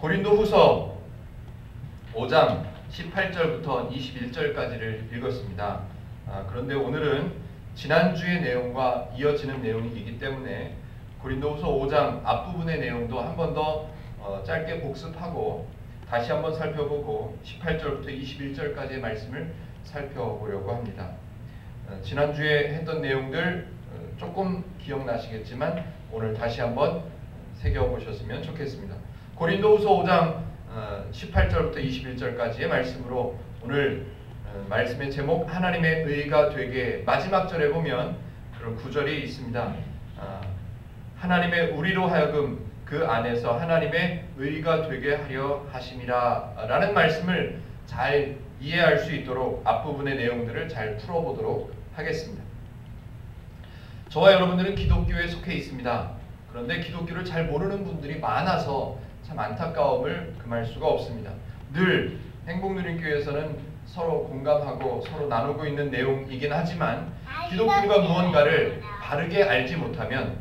고린도후서 5장 18절부터 21절까지를 읽었습니다. 그런데 오늘은 지난주의 내용과 이어지는 내용이기 때문에 고린도후서 5장 앞부분의 내용도 한 번 더 짧게 복습하고 다시 한번 살펴보고 18절부터 21절까지의 말씀을 살펴보려고 합니다. 지난주에 했던 내용들 조금 기억나시겠지만 오늘 다시 한번 새겨보셨으면 좋겠습니다. 고린도후서 5장 18절부터 21절까지의 말씀으로 오늘 말씀의 제목 하나님의 의가 되게, 마지막 절에 보면 그런 구절이 있습니다. 하나님의 우리로 하여금 그 안에서 하나님의 의가 되게 하려 하심이라 라는 말씀을 잘 이해할 수 있도록 앞부분의 내용들을 잘 풀어보도록 하겠습니다. 저와 여러분들은 기독교에 속해 있습니다. 그런데 기독교를 잘 모르는 분들이 많아서 참 안타까움을 금할 수가 없습니다. 늘 행복누린교회에서는 서로 공감하고 서로 나누고 있는 내용이긴 하지만 기독교가 무언가를 바르게 알지 못하면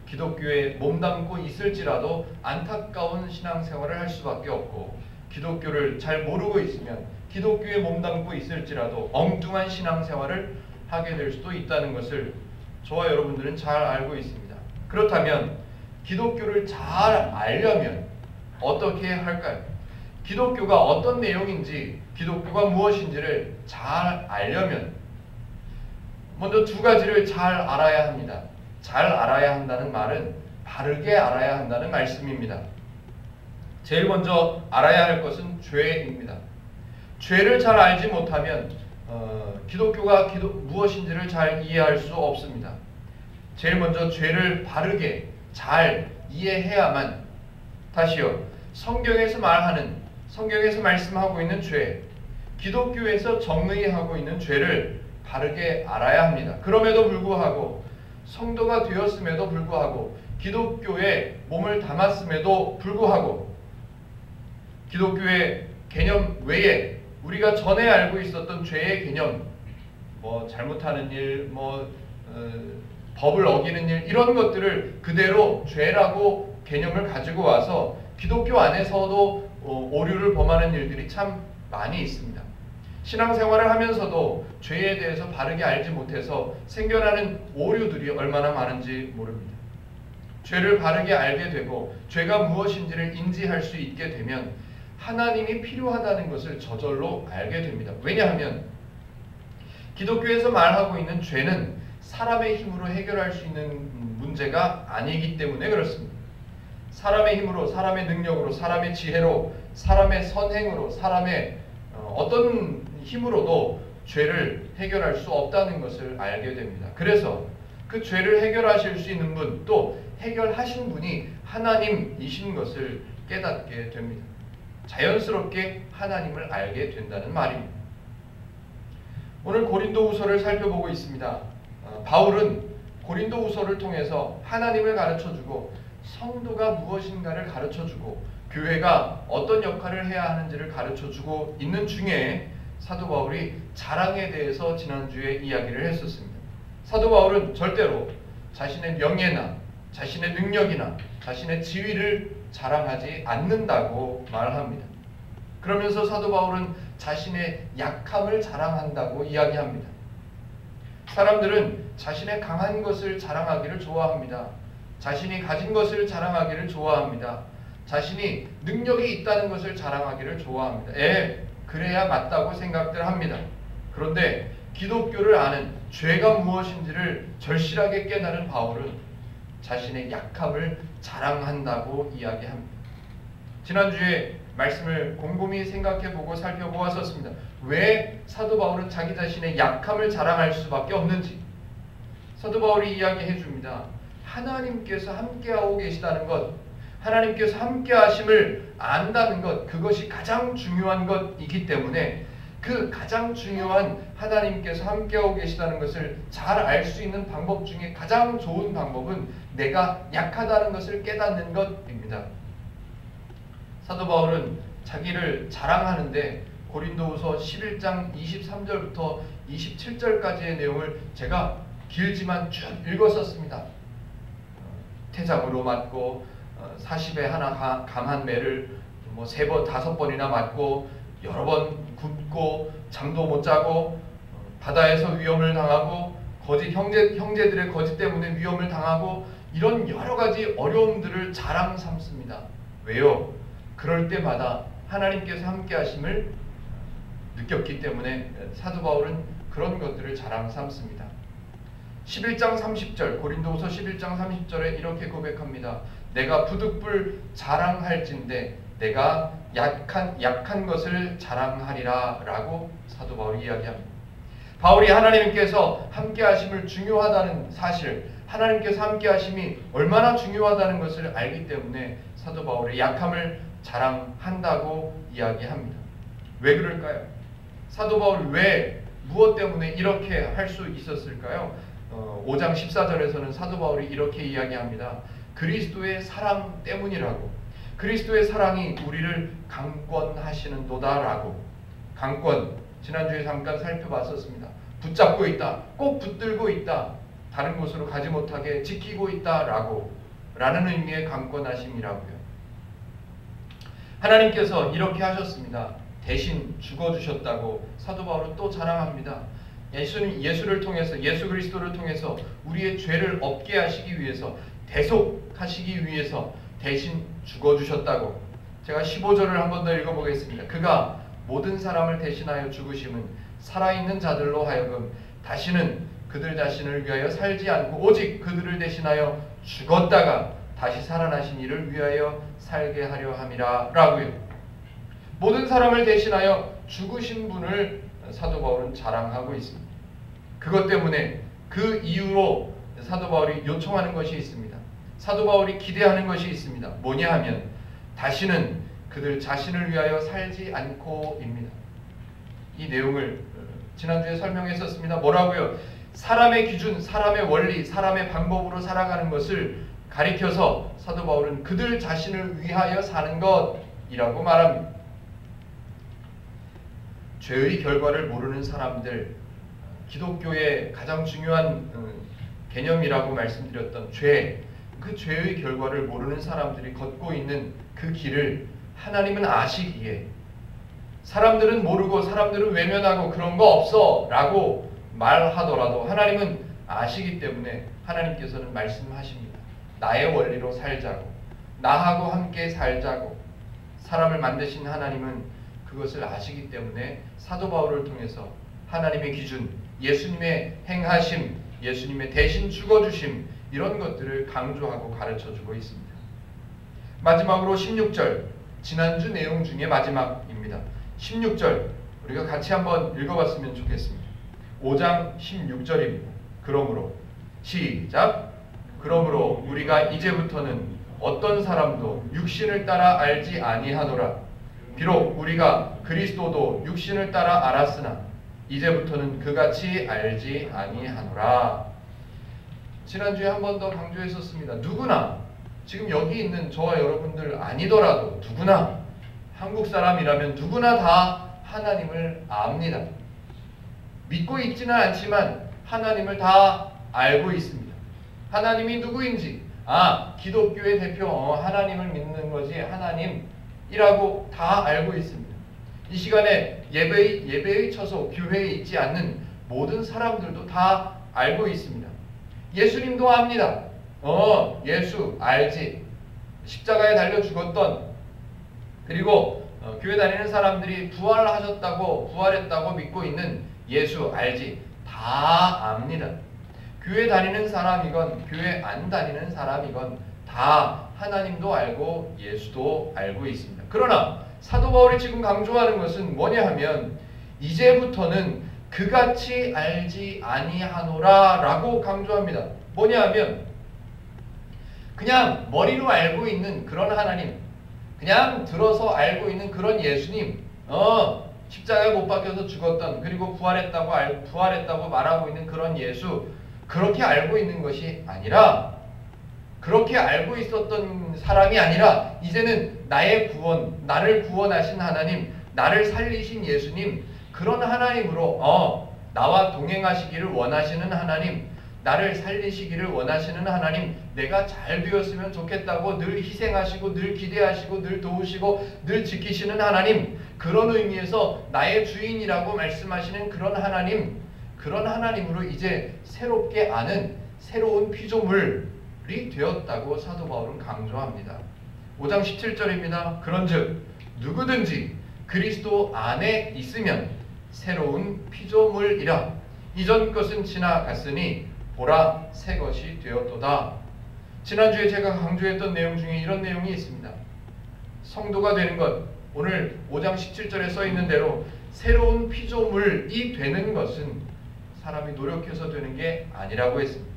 기독교에 몸담고 있을지라도 안타까운 신앙생활을 할 수밖에 없고, 기독교를 잘 모르고 있으면 기독교에 몸담고 있을지라도 엉뚱한 신앙생활을 하게 될 수도 있다는 것을 저와 여러분들은 잘 알고 있습니다. 그렇다면 기독교를 잘 알려면 어떻게 할까요? 기독교가 어떤 내용인지, 기독교가 무엇인지를 잘 알려면 먼저 두 가지를 잘 알아야 합니다. 잘 알아야 한다는 말은 바르게 알아야 한다는 말씀입니다. 제일 먼저 알아야 할 것은 죄입니다. 죄를 잘 알지 못하면 기독교가 무엇인지를 잘 이해할 수 없습니다. 제일 먼저 죄를 바르게 잘 이해해야만, 다시요, 성경에서 말씀하고 있는 죄, 기독교에서 정의하고 있는 죄를 바르게 알아야 합니다. 그럼에도 불구하고, 성도가 되었음에도 불구하고, 기독교에 몸을 담았음에도 불구하고, 기독교의 개념 외에 우리가 전에 알고 있었던 죄의 개념, 잘못하는 일, 법을 어기는 일, 이런 것들을 그대로 죄라고 개념을 가지고 와서 기독교 안에서도 오류를 범하는 일들이 참 많이 있습니다. 신앙생활을 하면서도 죄에 대해서 바르게 알지 못해서 생겨나는 오류들이 얼마나 많은지 모릅니다. 죄를 바르게 알게 되고 죄가 무엇인지를 인지할 수 있게 되면 하나님이 필요하다는 것을 저절로 알게 됩니다. 왜냐하면 기독교에서 말하고 있는 죄는 사람의 힘으로 해결할 수 있는 문제가 아니기 때문에 그렇습니다. 사람의 힘으로, 사람의 능력으로, 사람의 지혜로, 사람의 선행으로, 사람의 어떤 힘으로도 죄를 해결할 수 없다는 것을 알게 됩니다. 그래서 그 죄를 해결하실 수 있는 분, 또 해결하신 분이 하나님이신 것을 깨닫게 됩니다. 자연스럽게 하나님을 알게 된다는 말입니다. 오늘 고린도후서를 살펴보고 있습니다. 바울은 고린도후서를 통해서 하나님을 가르쳐주고 성도가 무엇인가를 가르쳐주고 교회가 어떤 역할을 해야 하는지를 가르쳐주고 있는 중에 사도 바울이 자랑에 대해서 지난주에 이야기를 했었습니다. 사도 바울은 절대로 자신의 명예나 자신의 능력이나 자신의 지위를 자랑하지 않는다고 말합니다. 그러면서 사도 바울은 자신의 약함을 자랑한다고 이야기합니다. 사람들은 자신의 강한 것을 자랑하기를 좋아합니다. 자신이 가진 것을 자랑하기를 좋아합니다. 자신이 능력이 있다는 것을 자랑하기를 좋아합니다. 그래야 맞다고 생각들 합니다. 그런데 기독교를 아는 죄가 무엇인지를 절실하게 깨달은 바울은 자신의 약함을 자랑한다고 이야기합니다. 지난주에 말씀을 곰곰이 생각해보고 살펴보았었습니다. 왜 사도 바울은 자기 자신의 약함을 자랑할 수밖에 없는지 사도 바울이 이야기해 줍니다. 하나님께서 함께하고 계시다는 것, 하나님께서 함께하심을 안다는 것, 그것이 가장 중요한 것이기 때문에 그 가장 중요한 하나님께서 함께하고 계시다는 것을 잘 알 수 있는 방법 중에 가장 좋은 방법은 내가 약하다는 것을 깨닫는 것입니다. 사도 바울은 자기를 자랑하는데 고린도후서 11장 23절부터 27절까지의 내용을 제가 길지만 쭉 읽었었습니다. 태장으로 맞고 40에 하나 감한 매를 뭐 3번, 5번이나 맞고 여러 번 굶고 잠도 못 자고 바다에서 위험을 당하고 거짓 형제들의 거짓 때문에 위험을 당하고 이런 여러 가지 어려움들을 자랑 삼습니다. 왜요? 그럴 때마다 하나님께서 함께 하심을 느꼈기 때문에 사도 바울은 그런 것들을 자랑 삼습니다. 11장 30절 고린도후서 11장 30절에 이렇게 고백합니다. 내가 부득불 자랑할진대 내가 약한 것을 자랑하리라 라고 사도 바울이 이야기합니다. 바울이 하나님께서 함께 하심을 중요하다는 사실, 하나님께서 함께 하심이 얼마나 중요하다는 것을 알기 때문에 사도 바울의 약함을 자랑한다고 이야기합니다. 왜 그럴까요? 사도 바울이 왜 무엇 때문에 이렇게 할 수 있었을까요? 5장 14절에서는 사도 바울이 이렇게 이야기합니다. 그리스도의 사랑 때문이라고. 그리스도의 사랑이 우리를 강권하시는 도다라고. 강권, 지난주에 잠깐 살펴봤었습니다. 붙잡고 있다, 꼭 붙들고 있다, 다른 곳으로 가지 못하게 지키고 있다라고 라는 의미의 강권하심이라고요. 하나님께서 이렇게 하셨습니다. 대신 죽어주셨다고 사도 바울은 또 자랑합니다. 예수를 통해서, 예수 그리스도를 통해서 우리의 죄를 없게 하시기 위해서, 대속하시기 위해서 대신 죽어주셨다고. 제가 15절을 한 번 더 읽어보겠습니다. 그가 모든 사람을 대신하여 죽으심은 살아있는 자들로 하여금 다시는 그들 자신을 위하여 살지 않고 오직 그들을 대신하여 죽었다가 다시 살아나신 이를 위하여 살게 하려 함이라 라고요. 모든 사람을 대신하여 죽으신 분을 사도 바울은 자랑하고 있습니다. 그것 때문에 그 이유로 사도 바울이 요청하는 것이 있습니다. 사도 바울이 기대하는 것이 있습니다. 뭐냐 하면 다시는 그들 자신을 위하여 살지 않고입니다. 이 내용을 지난주에 설명했었습니다. 뭐라고요? 사람의 기준, 사람의 원리, 사람의 방법으로 살아가는 것을 가리켜서 사도 바울은 그들 자신을 위하여 사는 것이라고 말합니다. 죄의 결과를 모르는 사람들, 기독교의 가장 중요한 개념이라고 말씀드렸던 죄, 그 죄의 결과를 모르는 사람들이 걷고 있는 그 길을 하나님은 아시기에 사람들은 모르고 사람들은 외면하고 그런 거 없어 라고 말하더라도 하나님은 아시기 때문에 하나님께서는 말씀하십니다. 나의 원리로 살자고, 나하고 함께 살자고. 사람을 만드신 하나님은 그것을 아시기 때문에 사도 바울을 통해서 하나님의 기준, 예수님의 행하심, 예수님의 대신 죽어주심, 이런 것들을 강조하고 가르쳐주고 있습니다. 마지막으로 16절, 지난주 내용 중에 마지막입니다. 16절 우리가 같이 한번 읽어봤으면 좋겠습니다. 5장 16절입니다. 그러므로 시작. 그러므로 우리가 이제부터는 어떤 사람도 육신을 따라 알지 아니하노라. 비록 우리가 그리스도도 육신을 따라 알았으나 이제부터는 그같이 알지 아니하노라. 지난주에 한 번 더 강조했었습니다. 누구나, 지금 여기 있는 저와 여러분들 아니더라도 누구나, 한국 사람이라면 누구나 다 하나님을 압니다. 믿고 있지는 않지만 하나님을 다 알고 있습니다. 하나님이 누구인지, 기독교의 대표, 하나님을 믿는 거지 하나님이라고 다 알고 있습니다. 이 시간에 예배의 처소, 교회에 있지 않는 모든 사람들도 다 알고 있습니다. 예수님도 압니다. 예수 알지. 십자가에 달려 죽었던, 그리고 교회 다니는 사람들이 부활했다고 믿고 있는 예수 알지. 다 압니다. 교회 다니는 사람이건 교회 안 다니는 사람이건 다 하나님도 알고 예수도 알고 있습니다. 그러나 사도 바울이 지금 강조하는 것은 뭐냐 하면 이제부터는 그같이 알지 아니하노라 라고 강조합니다. 뭐냐 하면 그냥 머리로 알고 있는 그런 하나님, 그냥 들어서 알고 있는 그런 예수님, 십자가에 못 박혀서 죽었던, 그리고 부활했다고 말하고 있는 그런 예수, 그렇게 알고 있는 것이 아니라, 그렇게 알고 있었던 사람이 아니라 이제는 나의 구원, 나를 구원하신 하나님, 나를 살리신 예수님, 그런 하나님으로 나와 동행하시기를 원하시는 하나님, 나를 살리시기를 원하시는 하나님, 내가 잘 되었으면 좋겠다고 늘 희생하시고 늘 기대하시고 늘 도우시고 늘 지키시는 하나님, 그런 의미에서 나의 주인이라고 말씀하시는 그런 하나님, 그런 하나님으로 이제 새롭게 아는 새로운 피조물이 되었다고 사도 바울은 강조합니다. 5장 17절입니다. 그런즉 누구든지 그리스도 안에 있으면 새로운 피조물이라. 이전 것은 지나갔으니 보라 새 것이 되었도다. 지난주에 제가 강조했던 내용 중에 이런 내용이 있습니다. 성도가 되는 것, 오늘 5장 17절에 써 있는 대로 새로운 피조물이 되는 것은 사람이 노력해서 되는 게 아니라고 했습니다.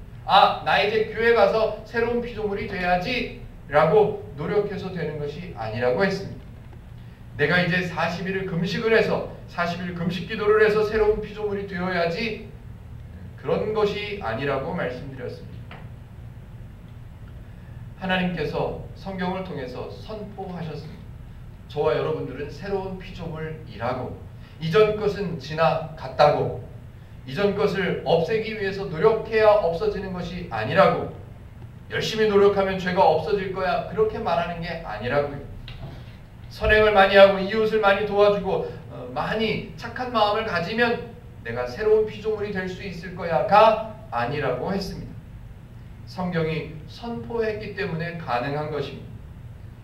나 이제 교회 가서 새로운 피조물이 돼야지 라고 노력해서 되는 것이 아니라고 했습니다. 내가 이제 40일을 금식을 해서 40일 금식 기도를 해서 새로운 피조물이 되어야지, 그런 것이 아니라고 말씀드렸습니다. 하나님께서 성경을 통해서 선포하셨습니다. 저와 여러분들은 새로운 피조물이라고, 이전 것은 지나갔다고, 이전 것을 없애기 위해서 노력해야 없어지는 것이 아니라고, 열심히 노력하면 죄가 없어질 거야, 그렇게 말하는 게 아니라고요. 선행을 많이 하고 이웃을 많이 도와주고 많이 착한 마음을 가지면 내가 새로운 피조물이 될 수 있을 거야가 아니라고 했습니다. 성경이 선포했기 때문에 가능한 것입니다.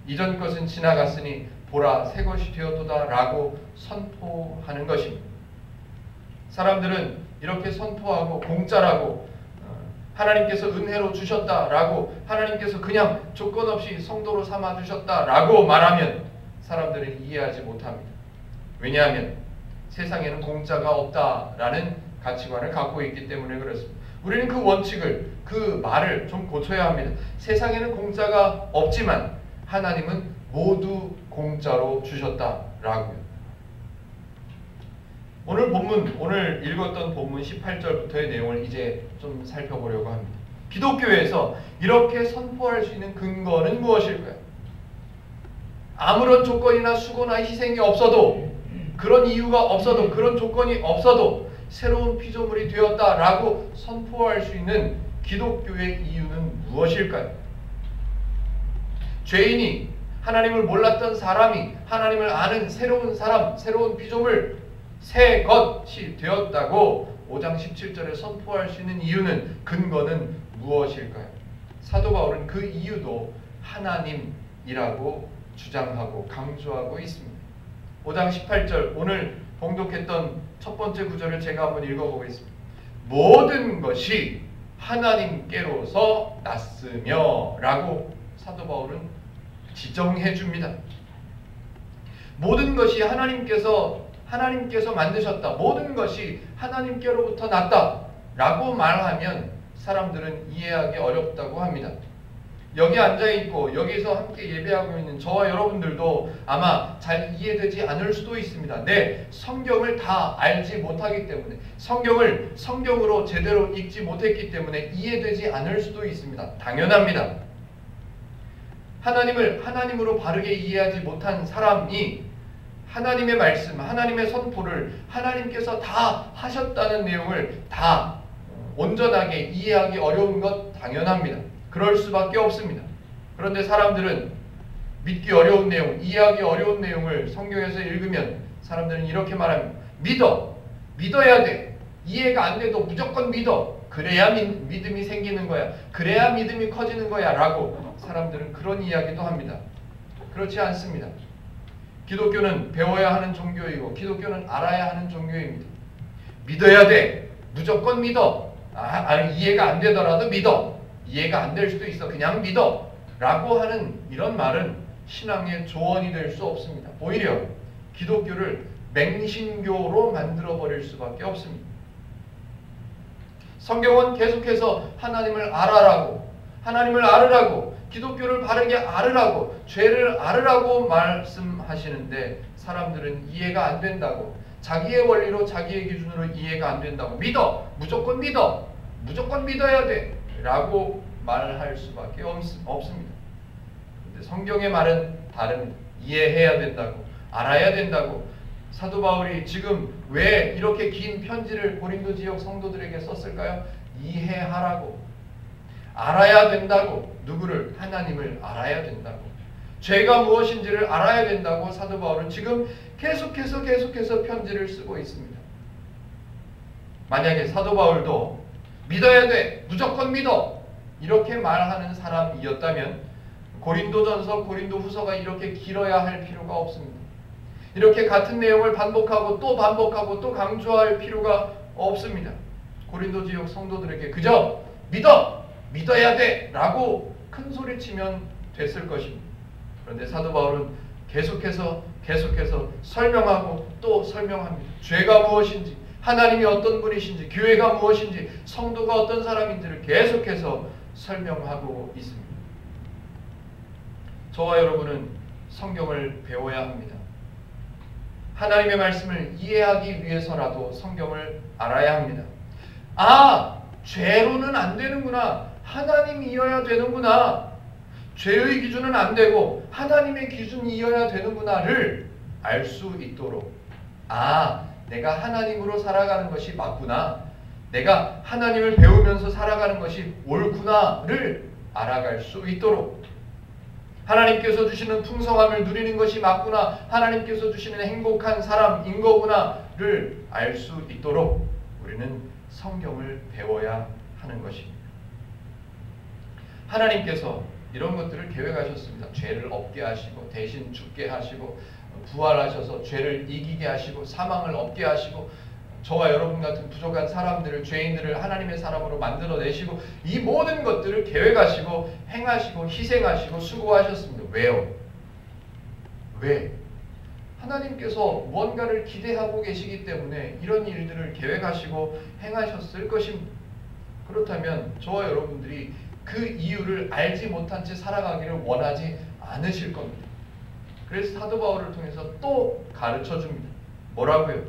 이전 것은 지나갔으니 보라 새 것이 되었도다 라고 선포하는 것입니다. 사람들은 이렇게 선포하고 공짜라고, 하나님께서 은혜로 주셨다라고, 하나님께서 그냥 조건 없이 성도로 삼아 주셨다라고 말하면 사람들은 이해하지 못합니다. 왜냐하면 세상에는 공짜가 없다라는 가치관을 갖고 있기 때문에 그렇습니다. 우리는 그 원칙을, 그 말을 좀 고쳐야 합니다. 세상에는 공짜가 없지만 하나님은 모두 공짜로 주셨다라고요. 오늘 읽었던 본문 18절부터의 내용을 이제 좀 살펴보려고 합니다. 기독교에서 이렇게 선포할 수 있는 근거는 무엇일까요? 아무런 조건이나 수고나 희생이 없어도, 그런 이유가 없어도, 그런 조건이 없어도 새로운 피조물이 되었다라고 선포할 수 있는 기독교의 이유는 무엇일까요? 죄인이, 하나님을 몰랐던 사람이 하나님을 아는 새로운 사람, 새로운 피조물, 새 것이 되었다고 5장 17절에 선포할 수 있는 이유는, 근거는 무엇일까요? 사도 바울은 그 이유도 하나님이라고 주장하고 강조하고 있습니다. 5장 18절, 오늘 봉독했던 첫 번째 구절을 제가 한번 읽어보겠습니다. 모든 것이 하나님께로서 났으며 라고 사도 바울은 지정해 줍니다. 모든 것이 하나님께서 만드셨다, 모든 것이 하나님께로부터 났다 라고 말하면 사람들은 이해하기 어렵다고 합니다. 여기 앉아있고 여기서 함께 예배하고 있는 저와 여러분들도 아마 잘 이해되지 않을 수도 있습니다. 성경을 다 알지 못하기 때문에, 성경으로 제대로 읽지 못했기 때문에 이해되지 않을 수도 있습니다. 당연합니다. 하나님을 하나님으로 바르게 이해하지 못한 사람이 하나님의 말씀, 하나님의 선포를 하나님께서 다 하셨다는 내용을 다 온전하게 이해하기 어려운 것 당연합니다. 그럴 수밖에 없습니다. 그런데 사람들은 믿기 어려운 내용, 이해하기 어려운 내용을 성경에서 읽으면 사람들은 이렇게 말합니다. 믿어야 돼. 이해가 안 돼도 무조건 믿어. 그래야 믿음이 생기는 거야. 그래야 믿음이 커지는 거야 라고 사람들은 그런 이야기도 합니다. 그렇지 않습니다. 기독교는 배워야 하는 종교이고 기독교는 알아야 하는 종교입니다. 믿어야 돼. 무조건 믿어. 이해가 안 되더라도 믿어. 이해가 안 될 수도 있어. 그냥 믿어. 라고 하는 이런 말은 신앙의 조언이 될 수 없습니다. 오히려 기독교를 맹신교로 만들어버릴 수밖에 없습니다. 성경은 계속해서 하나님을 알으라고, 기독교를 바르게 알으라고, 죄를 알으라고 말씀하시는데 사람들은 이해가 안 된다고, 자기의 원리로 자기의 기준으로 이해가 안 된다고, 무조건 믿어야 돼 라고 말할 수밖에 없습니다. 그런데 성경의 말은 다릅니다. 이해해야 된다고, 알아야 된다고. 사도 바울이 지금 왜 이렇게 긴 편지를 고린도 지역 성도들에게 썼을까요? 이해하라고. 알아야 된다고. 누구를? 하나님을 알아야 된다고. 죄가 무엇인지를 알아야 된다고 사도 바울은 지금 계속해서 편지를 쓰고 있습니다. 만약에 사도 바울도 믿어야 돼, 무조건 믿어, 이렇게 말하는 사람이었다면 고린도전서, 고린도후서가 이렇게 길어야 할 필요가 없습니다. 이렇게 같은 내용을 반복하고 또 강조할 필요가 없습니다. 고린도 지역 성도들에게 그저 믿어야 돼 라고 큰 소리치면 됐을 것입니다. 그런데 사도 바울은 계속해서 설명하고 또 설명합니다. 죄가 무엇인지, 하나님이 어떤 분이신지, 교회가 무엇인지, 성도가 어떤 사람인지를 계속해서 설명하고 있습니다. 저와 여러분은 성경을 배워야 합니다. 하나님의 말씀을 이해하기 위해서라도 성경을 알아야 합니다. 아, 죄로는 안 되는구나. 하나님이어야 되는구나. 죄의 기준은 안 되고 하나님의 기준이어야 되는구나를 알 수 있도록, 아, 내가 하나님으로 살아가는 것이 맞구나, 내가 하나님을 배우면서 살아가는 것이 옳구나를 알아갈 수 있도록, 하나님께서 주시는 풍성함을 누리는 것이 맞구나, 하나님께서 주시는 행복한 사람인 거구나를 알 수 있도록 우리는 성경을 배워야 하는 것입니다. 하나님께서 이런 것들을 계획하셨습니다. 죄를 없게 하시고 대신 죽게 하시고 부활하셔서 죄를 이기게 하시고 사망을 없게 하시고 저와 여러분 같은 부족한 사람들을, 죄인들을 하나님의 사람으로 만들어내시고 이 모든 것들을 계획하시고 행하시고 희생하시고 수고하셨습니다. 왜요? 왜? 하나님께서 무언가를 기대하고 계시기 때문에 이런 일들을 계획하시고 행하셨을 것입니다. 그렇다면 저와 여러분들이 그 이유를 알지 못한 채 살아가기를 원하지 않으실 겁니다. 그래서 사도 바울을 통해서 또 가르쳐 줍니다. 뭐라고요?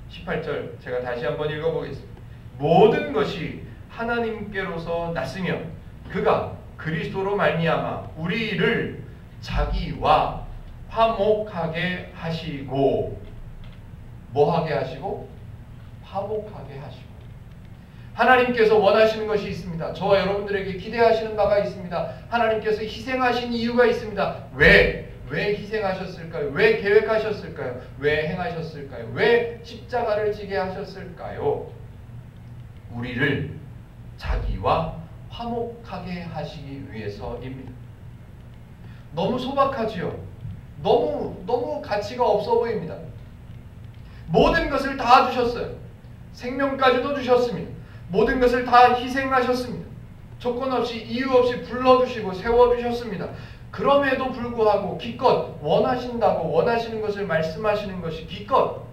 18절 제가 다시 한번 읽어보겠습니다. 모든 것이 하나님께로서 났으며 그가 그리스도로 말미암아 우리를 자기와 화목하게 하시고, 뭐하게 하시고? 화목하게 하시고. 하나님께서 원하시는 것이 있습니다. 저와 여러분들에게 기대하시는 바가 있습니다. 하나님께서 희생하신 이유가 있습니다. 왜 희생하셨을까요? 왜 계획하셨을까요? 왜 행하셨을까요? 왜 십자가를 지게 하셨을까요? 우리를 자기와 화목하게 하시기 위해서입니다. 너무 소박하지요? 너무 가치가 없어 보입니다. 모든 것을 다 주셨어요. 생명까지도 주셨습니다. 모든 것을 다 희생하셨습니다. 조건 없이 이유 없이 불러주시고 세워주셨습니다. 그럼에도 불구하고 기껏 원하신다고 원하시는 것을 말씀하시는 것이 기껏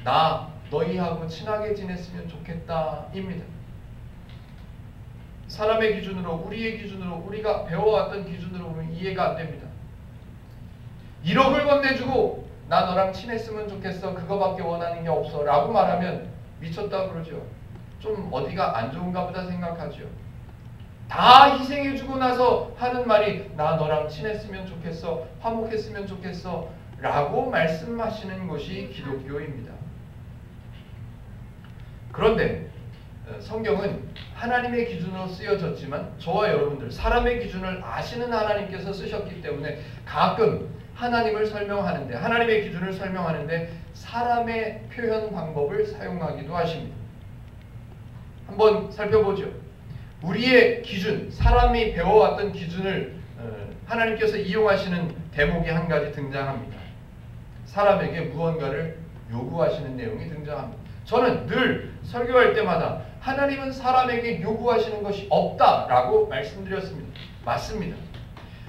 나 너희하고 친하게 지냈으면 좋겠다입니다. 사람의 기준으로, 우리의 기준으로, 우리가 배워왔던 기준으로 보면 이해가 안 됩니다. 1억을 건네주고 나 너랑 친했으면 좋겠어, 그거밖에 원하는 게 없어 라고 말하면 미쳤다 그러죠. 좀 어디가 안 좋은가 보다 생각하죠. 다 희생해주고 나서 하는 말이 나 너랑 친했으면 좋겠어, 화목했으면 좋겠어 라고 말씀하시는 것이 기독교입니다. 그런데 성경은 하나님의 기준으로 쓰여졌지만 저와 여러분들 사람의 기준을 아시는 하나님께서 쓰셨기 때문에 가끔 하나님을 설명하는데, 하나님의 기준을 설명하는데 사람의 표현 방법을 사용하기도 하십니다. 한번 살펴보죠. 우리의 기준, 사람이 배워왔던 기준을 하나님께서 이용하시는 대목이 한 가지 등장합니다. 사람에게 무언가를 요구하시는 내용이 등장합니다. 저는 늘 설교할 때마다 하나님은 사람에게 요구하시는 것이 없다라고 말씀드렸습니다. 맞습니다.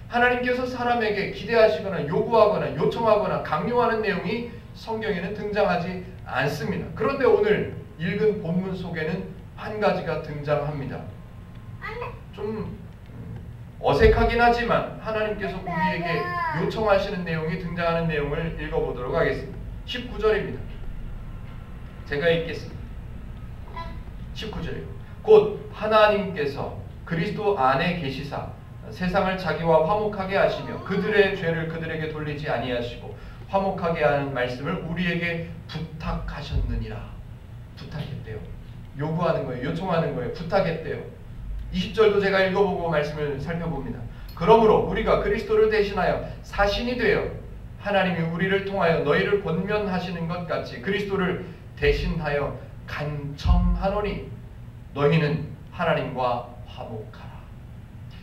하나님께서 사람에게 기대하시거나 요구하거나 요청하거나 강요하는 내용이 성경에는 등장하지 않습니다. 그런데 오늘 읽은 본문 속에는 한 가지가 등장합니다. 좀 어색하긴 하지만 하나님께서 우리에게 요청하시는 내용이 등장하는 내용을 읽어보도록 하겠습니다. 19절입니다. 제가 읽겠습니다. 19절이요. 곧 하나님께서 그리스도 안에 계시사 세상을 자기와 화목하게 하시며 그들의 죄를 그들에게 돌리지 아니하시고 화목하게 하는 말씀을 우리에게 부탁하셨느니라. 부탁했대요. 요구하는 거예요. 요청하는 거예요. 부탁했대요. 20절도 제가 읽어보고 말씀을 살펴봅니다. 그러므로 우리가 그리스도를 대신하여 사신이 되어 하나님이 우리를 통하여 너희를 권면하시는 것 같이 그리스도를 대신하여 간청하노니 너희는 하나님과 화목하라.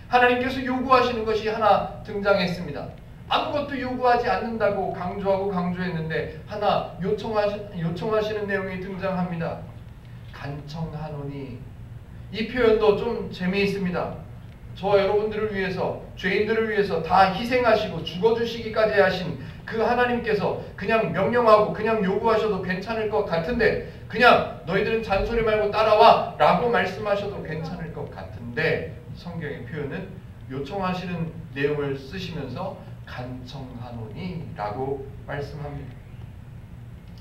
하나님께서 요구하시는 것이 하나 등장했습니다. 아무것도 요구하지 않는다고 강조했는데 하나 요청하시는 내용이 등장합니다. 간청하노니. 이 표현도 좀 재미있습니다. 저와 여러분들을 위해서, 죄인들을 위해서 다 희생하시고 죽어주시기까지 하신 그 하나님께서 그냥 명령하고 그냥 요구하셔도 괜찮을 것 같은데, 그냥 너희들은 잔소리 말고 따라와 라고 말씀하셔도 괜찮을 것 같은데, 성경의 표현은 요청하시는 내용을 쓰시면서 간청하노니 라고 말씀합니다.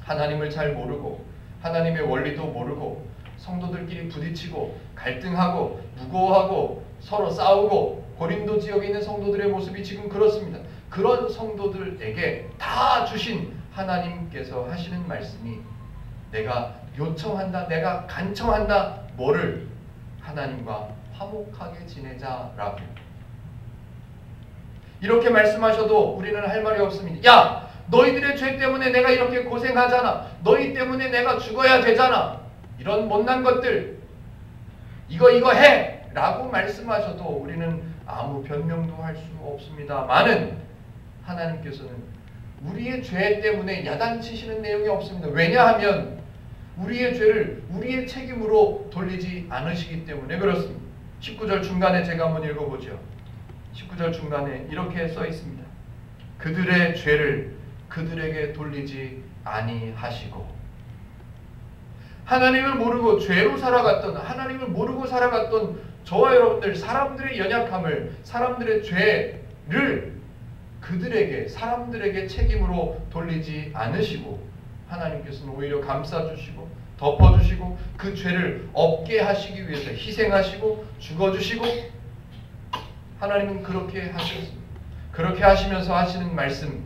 하나님을 잘 모르고 하나님의 원리도 모르고 성도들끼리 부딪히고 갈등하고 무고하고 서로 싸우고 고린도 지역에 있는 성도들의 모습이 지금 그렇습니다. 그런 성도들에게 다 주신 하나님께서 하시는 말씀이 내가 요청한다, 내가 간청한다. 뭐를? 하나님과 화목하게 지내자라고. 이렇게 말씀하셔도 우리는 할 말이 없습니다. 야, 너희들의 죄 때문에 내가 이렇게 고생하잖아. 너희 때문에 내가 죽어야 되잖아. 이런 못난 것들 이거 해! 라고 말씀하셔도 우리는 아무 변명도 할 수 없습니다만은 하나님께서는 우리의 죄 때문에 야단치시는 내용이 없습니다. 왜냐하면 우리의 죄를 우리의 책임으로 돌리지 않으시기 때문에 그렇습니다. 19절 중간에 제가 한번 읽어보죠. 19절 중간에 이렇게 써 있습니다. 그들의 죄를 그들에게 돌리지 아니하시고. 하나님을 모르고 죄로 살아갔던, 하나님을 모르고 살아갔던 저와 여러분들, 사람들의 연약함을, 사람들의 죄를 그들에게, 사람들에게 책임으로 돌리지 않으시고 하나님께서는 오히려 감싸주시고 덮어주시고 그 죄를 없게 하시기 위해서 희생하시고 죽어주시고, 하나님은 그렇게 하셨습니다. 그렇게 하시면서 하시는 말씀,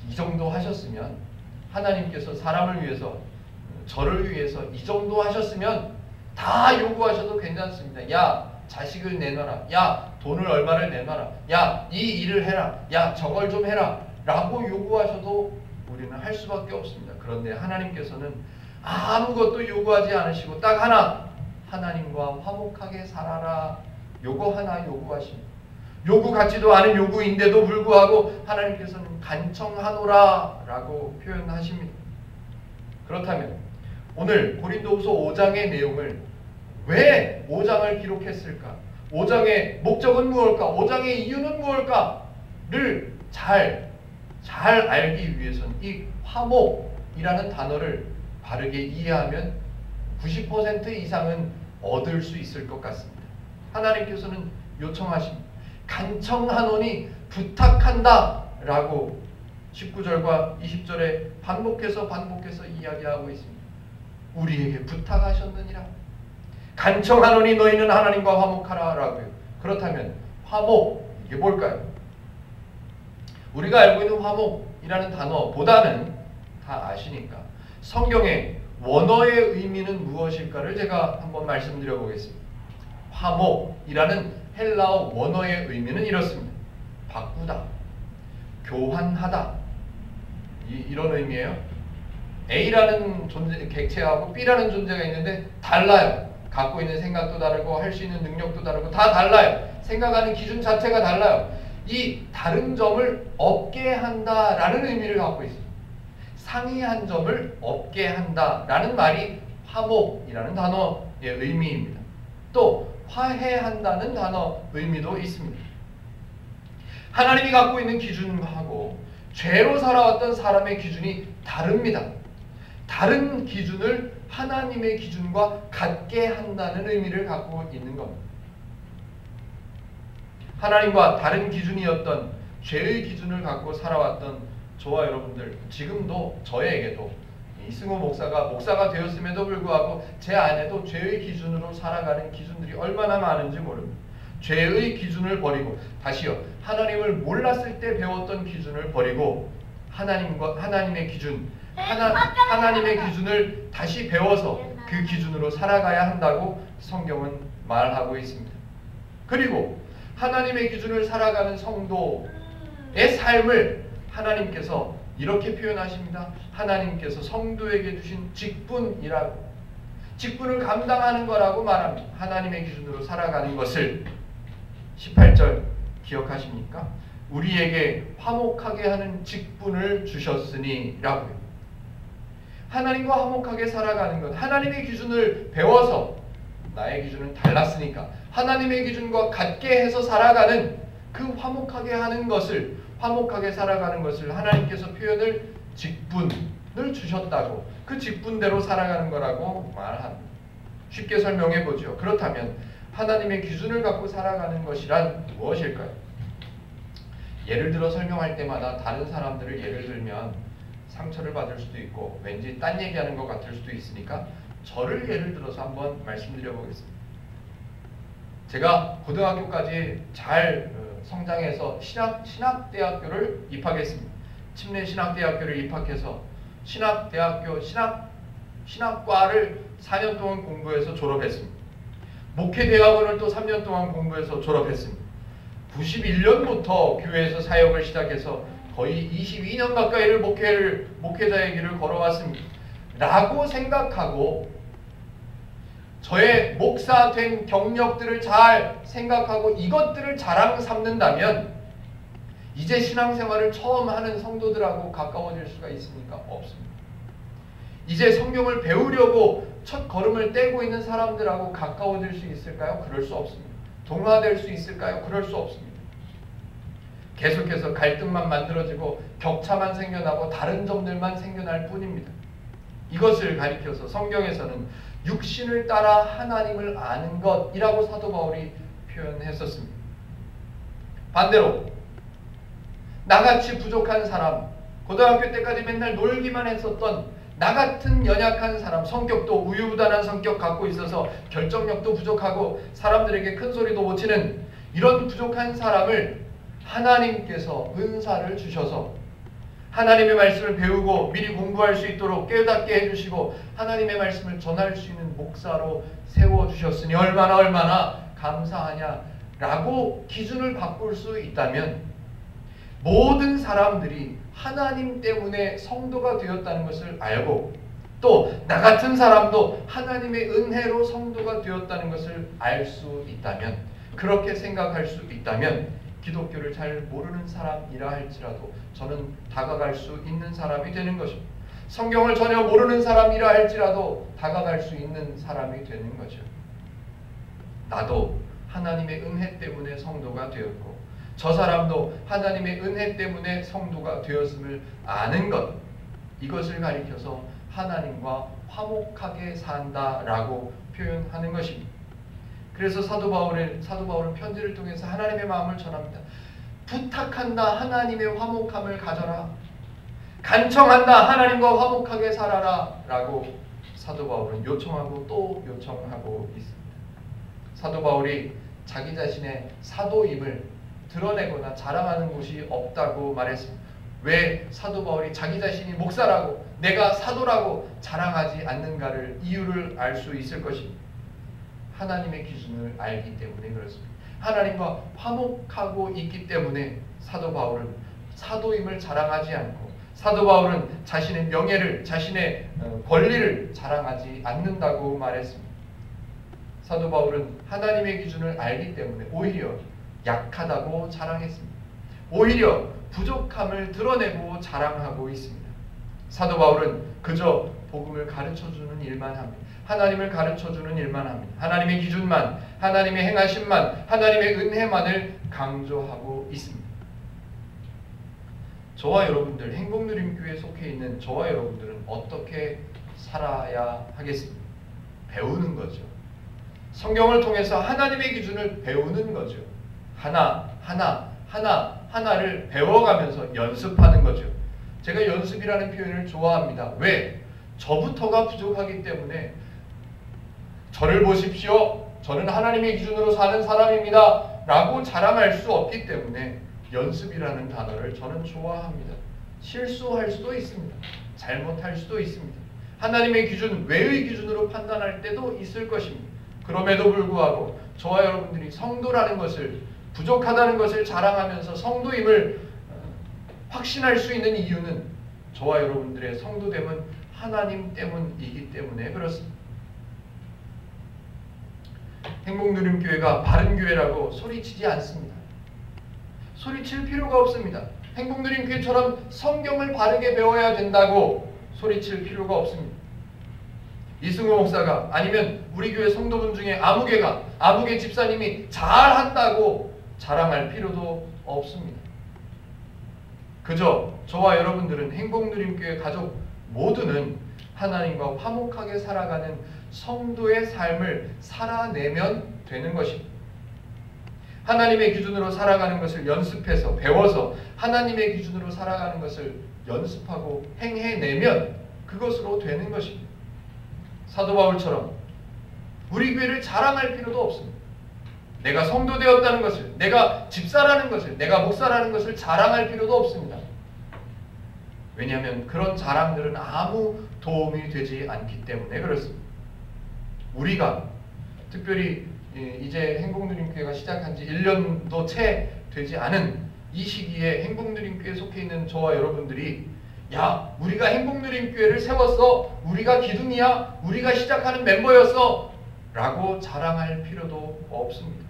이 정도 하셨으면, 하나님께서 사람을 위해서, 저를 위해서 이 정도 하셨으면 다 요구하셔도 괜찮습니다. 야, 자식을 내놔라. 야, 돈을 얼마를 내놔라. 야, 이 일을 해라. 야, 저걸 좀 해라. 라고 요구하셔도 우리는 할 수밖에 없습니다. 그런데 하나님께서는 아무것도 요구하지 않으시고 딱 하나, 하나님과 화목하게 살아라. 요거 하나 요구하십니다. 요구 같지도 않은 요구인데도 불구하고 하나님께서는 간청하노라 라고 표현하십니다. 그렇다면 오늘 고린도후서 5장의 내용을 왜 5장을 기록했을까? 5장의 목적은 무엇일까? 5장의 이유는 무엇일까를 잘 알기 위해서는 이 화목이라는 단어를 바르게 이해하면 90% 이상은 얻을 수 있을 것 같습니다. 하나님께서는 요청하십니다. 간청하노니 부탁한다 라고 19절과 20절에 반복해서 이야기하고 있습니다. 우리에게 부탁하셨느니라. 간청하노니 너희는 하나님과 화목하라 라고요. 그렇다면 화목, 이게 뭘까요? 우리가 알고 있는 화목이라는 단어보다는 다 아시니까 성경의 원어의 의미는 무엇일까를 제가 한번 말씀드려 보겠습니다. 화목이라는 헬라어 원어의 의미는 이렇습니다. 바꾸다, 교환하다, 이런 의미예요. A라는 객체하고 B라는 존재가 있는데 달라요. 갖고 있는 생각도 다르고 할 수 있는 능력도 다르고 다 달라요. 생각하는 기준 자체가 달라요. 이 다른 점을 없게 한다라는 의미를 갖고 있습니다. 상이한 점을 없게 한다라는 말이 화목이라는 단어의 의미입니다. 또 화해한다는 단어 의미도 있습니다. 하나님이 갖고 있는 기준하고 죄로 살아왔던 사람의 기준이 다릅니다. 다른 기준을 하나님의 기준과 같게 한다는 의미를 갖고 있는 겁니다. 하나님과 다른 기준이었던 죄의 기준을 갖고 살아왔던 저와 여러분들, 지금도 저에게도 이승호 목사가 되었음에도 불구하고 제 안에도 죄의 기준으로 살아가는 기준들이 얼마나 많은지 모릅니다. 죄의 기준을 버리고, 다시요, 하나님을 몰랐을 때 배웠던 기준을 버리고 하나님의 기준, 하나님의 기준을 다시 배워서 그 기준으로 살아가야 한다고 성경은 말하고 있습니다. 그리고 하나님의 기준을 살아가는 성도의 삶을 하나님께서 이렇게 표현하십니다. 하나님께서 성도에게 주신 직분이라고, 직분을 감당하는 거라고 말합니다. 하나님의 기준으로 살아가는 것을 18절 기억하십니까? 우리에게 화목하게 하는 직분을 주셨으니 라고요. 하나님과 화목하게 살아가는 것, 하나님의 기준을 배워서 나의 기준은 달랐으니까 하나님의 기준과 같게 해서 살아가는 그 화목하게 하는 것을, 화목하게 살아가는 것을 하나님께서 표현을 직분을 주셨다고, 그 직분대로 살아가는 거라고 말합니다. 쉽게 설명해 보죠. 그렇다면 하나님의 기준을 갖고 살아가는 것이란 무엇일까요? 예를 들어 설명할 때마다 다른 사람들을 예를 들면 상처를 받을 수도 있고 왠지 딴 얘기하는 것 같을 수도 있으니까 저를 예를 들어서 한번 말씀드려 보겠습니다. 제가 고등학교까지 잘 성장해서 신학대학교를 입학했습니다. 침례신학대학교를 입학해서 신학과를 4년 동안 공부해서 졸업했습니다. 목회대학원을 또 3년 동안 공부해서 졸업했습니다. 91년부터 교회에서 사역을 시작해서 거의 22년 가까이를 목회자의 길을 걸어왔습니다. 라고 생각하고 저의 목사된 경력들을 잘 생각하고 이것들을 자랑 삼는다면 이제 신앙생활을 처음 하는 성도들하고 가까워질 수가 있습니까? 없습니다. 이제 성경을 배우려고 첫 걸음을 떼고 있는 사람들하고 가까워질 수 있을까요? 그럴 수 없습니다. 동화될 수 있을까요? 그럴 수 없습니다. 계속해서 갈등만 만들어지고 격차만 생겨나고 다른 점들만 생겨날 뿐입니다. 이것을 가리켜서 성경에서는 육신을 따라 하나님을 아는 것이라고 사도 바울이 표현했었습니다. 반대로 나같이 부족한 사람, 고등학교 때까지 맨날 놀기만 했었던 나같은 연약한 사람, 성격도 우유부단한 성격 갖고 있어서 결정력도 부족하고 사람들에게 큰 소리도 못 치는 이런 부족한 사람을 하나님께서 은사를 주셔서 하나님의 말씀을 배우고 미리 공부할 수 있도록 깨닫게 해주시고 하나님의 말씀을 전할 수 있는 목사로 세워주셨으니 얼마나 감사하냐라고 기준을 바꿀 수 있다면 모든 사람들이 하나님 때문에 성도가 되었다는 것을 알고 또 나 같은 사람도 하나님의 은혜로 성도가 되었다는 것을 알 수 있다면, 그렇게 생각할 수 있다면 기독교를 잘 모르는 사람이라 할지라도 저는 다가갈 수 있는 사람이 되는 것입니다. 성경을 전혀 모르는 사람이라 할지라도 다가갈 수 있는 사람이 되는 거죠. 나도 하나님의 은혜 때문에 성도가 되었고 저 사람도 하나님의 은혜 때문에 성도가 되었음을 아는 것, 이것을 가리켜서 하나님과 화목하게 산다라고 표현하는 것입니다. 그래서 사도 바울은 편지를 통해서 하나님의 마음을 전합니다. 부탁한다, 하나님의 화목함을 가져라. 간청한다, 하나님과 화목하게 살아라 라고 사도 바울은 요청하고 또 요청하고 있습니다. 사도 바울이 자기 자신의 사도임을 드러내거나 자랑하는 곳이 없다고 말했습니다. 왜 사도 바울이 자기 자신이 목사라고 내가 사도라고 자랑하지 않는가를 이유를 알 수 있을 것입니다. 하나님의 기준을 알기 때문에 그렇습니다. 하나님과 화목하고 있기 때문에 사도 바울은 사도임을 자랑하지 않고 사도 바울은 자신의 명예를, 자신의 권리를 자랑하지 않는다고 말했습니다. 사도 바울은 하나님의 기준을 알기 때문에 오히려 약하다고 자랑했습니다. 오히려 부족함을 드러내고 자랑하고 있습니다. 사도 바울은 그저 복음을 가르쳐주는 일만 합니다. 하나님을 가르쳐주는 일만 합니다. 하나님의 기준만, 하나님의 행하심만, 하나님의 은혜만을 강조하고 있습니다. 저와 여러분들, 행복누림교회에 속해 있는 저와 여러분들은 어떻게 살아야 하겠습니까? 배우는 거죠. 성경을 통해서 하나님의 기준을 배우는 거죠. 하나를 배워가면서 연습하는 거죠. 제가 연습이라는 표현을 좋아합니다. 왜? 저부터가 부족하기 때문에 저를 보십시오. 저는 하나님의 기준으로 사는 사람입니다. 라고 자랑할 수 없기 때문에 연습이라는 단어를 저는 좋아합니다. 실수할 수도 있습니다. 잘못할 수도 있습니다. 하나님의 기준, 외의 기준으로 판단할 때도 있을 것입니다. 그럼에도 불구하고 저와 여러분들이 성도라는 것을, 부족하다는 것을 자랑하면서 성도임을 확신할 수 있는 이유는 저와 여러분들의 성도됨은 하나님 때문이기 때문에 그렇습니다. 행복누림교회가 바른 교회라고 소리치지 않습니다. 소리칠 필요가 없습니다. 행복누림교회처럼 성경을 바르게 배워야 된다고 소리칠 필요가 없습니다. 이승호 목사가 아니면 우리 교회 성도분 중에 아무개 집사님이 잘한다고 자랑할 필요도 없습니다. 그저 저와 여러분들은 행복누림교회 가족 모두는 하나님과 화목하게 살아가는 성도의 삶을 살아내면 되는 것입니다. 하나님의 기준으로 살아가는 것을 연습해서 배워서 하나님의 기준으로 살아가는 것을 연습하고 행해내면 그것으로 되는 것입니다. 사도 바울처럼 우리 교회를 자랑할 필요도 없습니다. 내가 성도 되었다는 것을, 내가 집사라는 것을, 내가 목사라는 것을 자랑할 필요도 없습니다. 왜냐하면 그런 자랑들은 아무 도움이 되지 않기 때문에 그렇습니다. 우리가 특별히 이제 행복누림교회가 시작한 지 1년도 채 되지 않은 이 시기에 행복누림교회에 속해 있는 저와 여러분들이 야, 우리가 행복누림교회를 세웠어, 우리가 기둥이야, 우리가 시작하는 멤버였어 라고 자랑할 필요도 없습니다.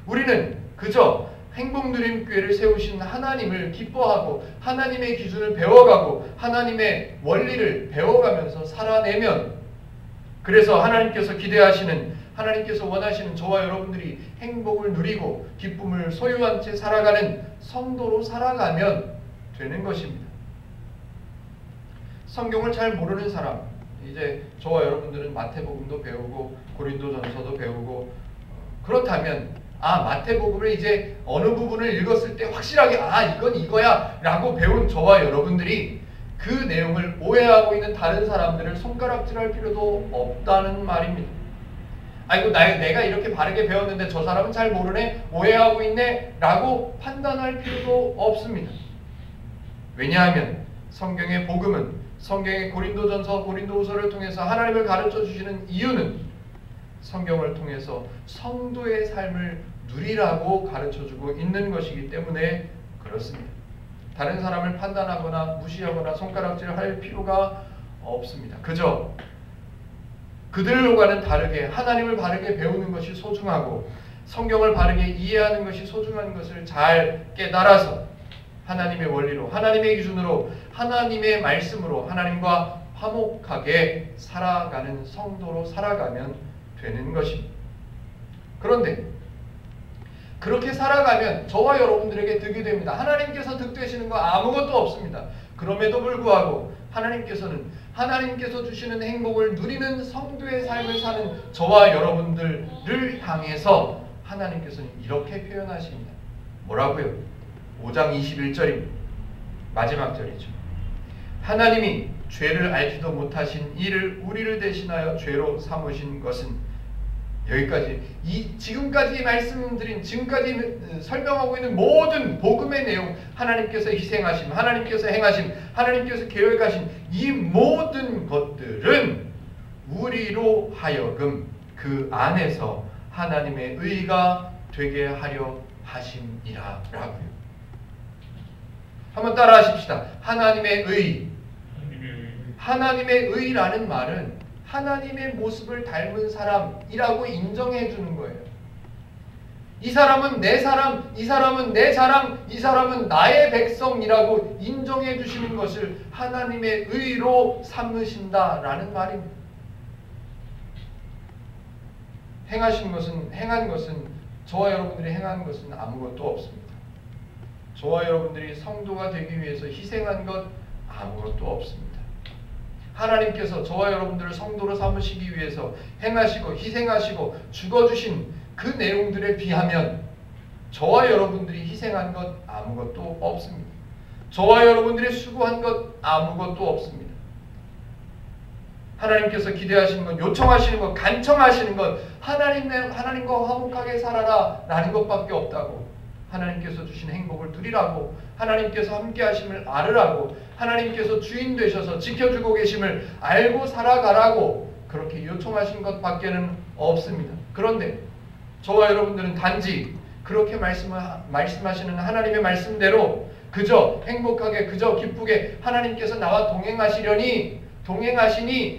우리는 그저 행복누림교회를 세우신 하나님을 기뻐하고 하나님의 기준을 배워가고 하나님의 원리를 배워가면서 살아내면, 그래서 하나님께서 기대하시는, 하나님께서 원하시는 저와 여러분들이 행복을 누리고 기쁨을 소유한 채 살아가는 성도로 살아가면 되는 것입니다. 성경을 잘 모르는 사람, 이제 저와 여러분들은 마태복음도 배우고 고린도전서도 배우고 그렇다면 마태복음을 이제 어느 부분을 읽었을 때 확실하게 이건 이거야 라고 배운 저와 여러분들이 그 내용을 오해하고 있는 다른 사람들을 손가락질할 필요도 없다는 말입니다. 아이고 내가 이렇게 바르게 배웠는데 저 사람은 잘 모르네, 오해하고 있네 라고 판단할 필요도 없습니다. 왜냐하면 성경의 복음은, 성경의 고린도전서, 고린도후서를 통해서 하나님을 가르쳐 주시는 이유는 성경을 통해서 성도의 삶을 누리라고 가르쳐주고 있는 것이기 때문에 그렇습니다. 다른 사람을 판단하거나 무시하거나 손가락질할 필요가 없습니다. 그저 그들과는 다르게 하나님을 바르게 배우는 것이 소중하고 성경을 바르게 이해하는 것이 소중한 것을 잘 깨달아서 하나님의 원리로, 하나님의 기준으로, 하나님의 말씀으로 하나님과 화목하게 살아가는 성도로 살아가면 되는 것입니다. 그런데 그렇게 살아가면 저와 여러분들에게 득이 됩니다. 하나님께서 득되시는 거 아무것도 없습니다. 그럼에도 불구하고 하나님께서 주시는 행복을 누리는 성도의 삶을 사는 저와 여러분들을 향해서 하나님께서는 이렇게 표현하십니다. 뭐라고요? 5장 21절입니다. 마지막 절이죠. 하나님이 죄를 알지도 못하신 이를 우리를 대신하여 죄로 삼으신 것은, 여기까지 지금까지 말씀드린, 지금까지 설명하고 있는 모든 복음의 내용, 하나님께서 희생하심, 하나님께서 행하심, 하나님께서 계획하신 이 모든 것들은 우리로 하여금 그 안에서 하나님의 의가 되게 하려 하심이라 라고요. 한번 따라 하십시다. 하나님의 의. 하나님의 의라는 말은 하나님의 모습을 닮은 사람이라고 인정해 주는 거예요. 이 사람은 내 사람, 이 사람은 내 자랑, 이 사람은 나의 백성이라고 인정해 주시는 것을 하나님의 의로 삼으신다라는 말입니다. 행한 것은 저와 여러분들이 행한 것은 아무것도 없습니다. 저와 여러분들이 성도가 되기 위해서 희생한 것 아무것도 없습니다. 하나님께서 저와 여러분들을 성도로 삼으시기 위해서 행하시고 희생하시고 죽어주신 그 내용들에 비하면 저와 여러분들이 희생한 것 아무것도 없습니다. 저와 여러분들이 수고한 것 아무것도 없습니다. 하나님께서 기대하시는 것, 요청하시는 것, 간청하시는 것, 하나님과 화목하게 살아라 라는 것밖에 없다고, 하나님께서 주신 행복을 누리라고, 하나님께서 함께 하심을 알으라고, 하나님께서 주인 되셔서 지켜주고 계심을 알고 살아가라고 그렇게 요청하신 것밖에는 없습니다. 그런데 저와 여러분들은 단지 그렇게 말씀하시는 하나님의 말씀대로 그저 행복하게 그저 기쁘게 하나님께서 나와 동행하시니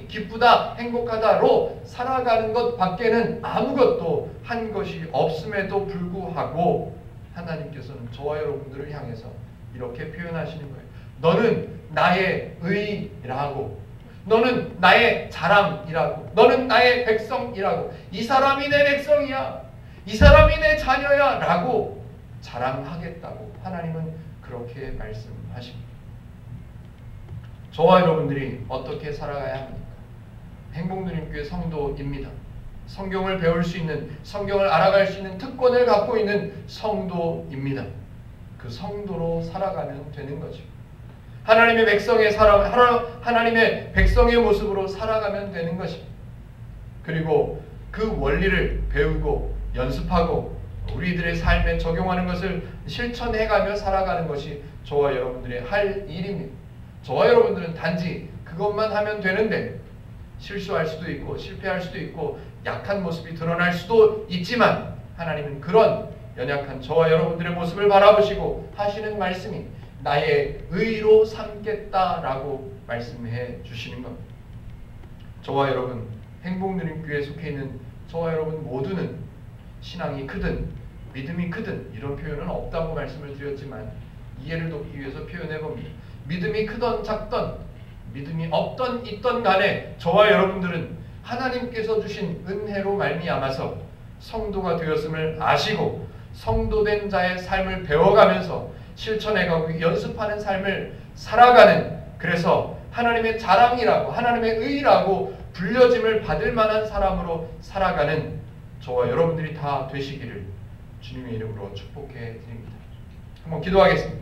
기쁘다 행복하다로 살아가는 것밖에는 아무것도 한 것이 없음에도 불구하고 하나님께서는 저와 여러분들을 향해서 이렇게 표현하시는 거예요. 너는 나의 의라고, 너는 나의 자랑이라고, 너는 나의 백성이라고, 이 사람이 내 백성이야, 이 사람이 내 자녀야 라고 자랑하겠다고 하나님은 그렇게 말씀하십니다. 저와 여러분들이 어떻게 살아가야 합니까? 행복누림교회 성도입니다. 성경을 배울 수 있는, 성경을 알아갈 수 있는 특권을 갖고 있는 성도입니다. 그 성도로 살아가면 되는 거죠. 하나님의 백성의 모습으로 살아가면 되는 것입니다. 그리고 그 원리를 배우고 연습하고 우리들의 삶에 적용하는 것을 실천해가며 살아가는 것이 저와 여러분들의 할 일입니다. 저와 여러분들은 단지 그것만 하면 되는데 실수할 수도 있고 실패할 수도 있고 약한 모습이 드러날 수도 있지만 하나님은 그런 연약한 저와 여러분들의 모습을 바라보시고 하시는 말씀이 나의 의로 삼겠다라고 말씀해 주시는 겁니다. 저와 여러분, 행복누림교회에 속해 있는 저와 여러분 모두는 신앙이 크든 믿음이 크든 이런 표현은 없다고 말씀을 드렸지만 이해를 돕기 위해서 표현해 봅니다. 믿음이 크던 작던 믿음이 없던 있던 간에 저와 여러분들은 하나님께서 주신 은혜로 말미암아서 성도가 되었음을 아시고 성도된 자의 삶을 배워가면서 실천해가고 연습하는 삶을 살아가는, 그래서 하나님의 자랑이라고 하나님의 의라고 불려짐을 받을 만한 사람으로 살아가는 저와 여러분들이 다 되시기를 주님의 이름으로 축복해 드립니다. 한번 기도하겠습니다.